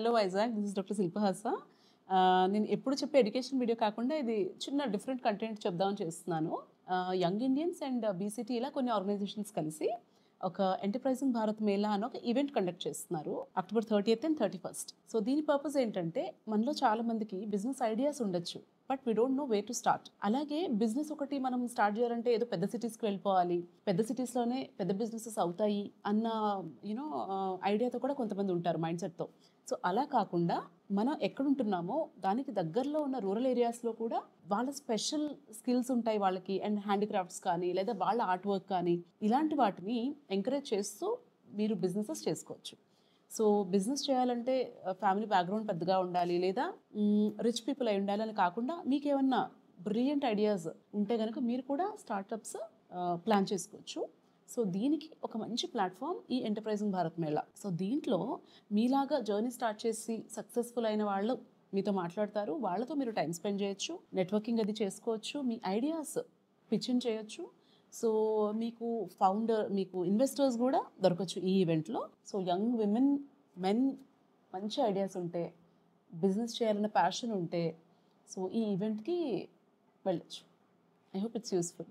Hello Vizag, this is doctor Shilpahasa. నేను ఎప్పుడు చెప్పే ఎడ్యుకేషన్ వీడియో కాకుండా ఇది చిన్న డిఫరెంట్ కంటెంట్ చెప్దామని చేస్తున్నాను. యంగ్ ఇండియన్స్ అండ్ బీసీటీ ఇలా కొన్ని ఆర్గనైజేషన్స్ కలిసి ఒక ఎంటర్ప్రైజింగ్ భారత్ మేళా అని ఒక ఈవెంట్ కండక్ట్ చేస్తున్నారు October 30th and 31st. So దీని పర్పస్ ఏంటంటే, మనలో చాలా మందికి బిజినెస్ ఐడియాస్ ఉండొచ్చు, but we don't know way to start. అలాగే బిజినెస్ ఒకటి మనం స్టార్ట్ చేయాలంటే ఏదో పెద్ద సిటీస్కి వెళ్ళిపోవాలి, పెద్ద సిటీస్లోనే పెద్ద బిజినెసెస్ అవుతాయి అన్న ఐడియాతో కూడా కొంతమంది ఉంటారు, మైండ్ సెట్తో. సో అలా కాకుండా మనం ఎక్కడుంటున్నామో దానికి దగ్గరలో ఉన్న రూరల్ ఏరియాస్లో కూడా వాళ్ళ స్పెషల్ స్కిల్స్ ఉంటాయి వాళ్ళకి, అండ్ హ్యాండిక్రాఫ్ట్స్ కానీ లేదా వాళ్ళ ఆర్ట్ వర్క్ కానీ ఇలాంటి వాటిని ఎంకరేజ్ చేస్తూ మీరు బిజినెసెస్ చేసుకోవచ్చు. సో బిజినెస్ చేయాలంటే ఫ్యామిలీ బ్యాక్గ్రౌండ్ పెద్దగా ఉండాలి లేదా రిచ్ పీపుల్ అయి ఉండాలి అని కాకుండా, మీకు ఏమన్నా బ్రిలియంట్ ఐడియాస్ ఉంటే కనుక మీరు కూడా స్టార్టప్స్ ప్లాన్ చేసుకోవచ్చు. సో దీనికి ఒక మంచి ప్లాట్ఫామ్ ఈ ఎంటర్ప్రైజింగ్ భారత్ మేళా. సో దీంట్లో మీలాగా జర్నీ స్టార్ట్ చేసి సక్సెస్ఫుల్ అయిన వాళ్ళు మీతో మాట్లాడతారు, వాళ్ళతో మీరు టైం స్పెండ్ చేయొచ్చు, నెట్వర్కింగ్ అది చేసుకోవచ్చు, మీ ఐడియాస్ పిచ్చింగ్ చేయొచ్చు. సో మీకు మీకు ఇన్వెస్టర్స్ కూడా దొరకచ్చు ఈ ఈవెంట్లో. సో యంగ్ విమెన్, మెన్ మంచి ఐడియాస్ ఉంటే, బిజినెస్ చేయాలన్న ప్యాషన్ ఉంటే, సో ఈ ఈవెంట్కి వెళ్ళొచ్చు. I hope it's useful.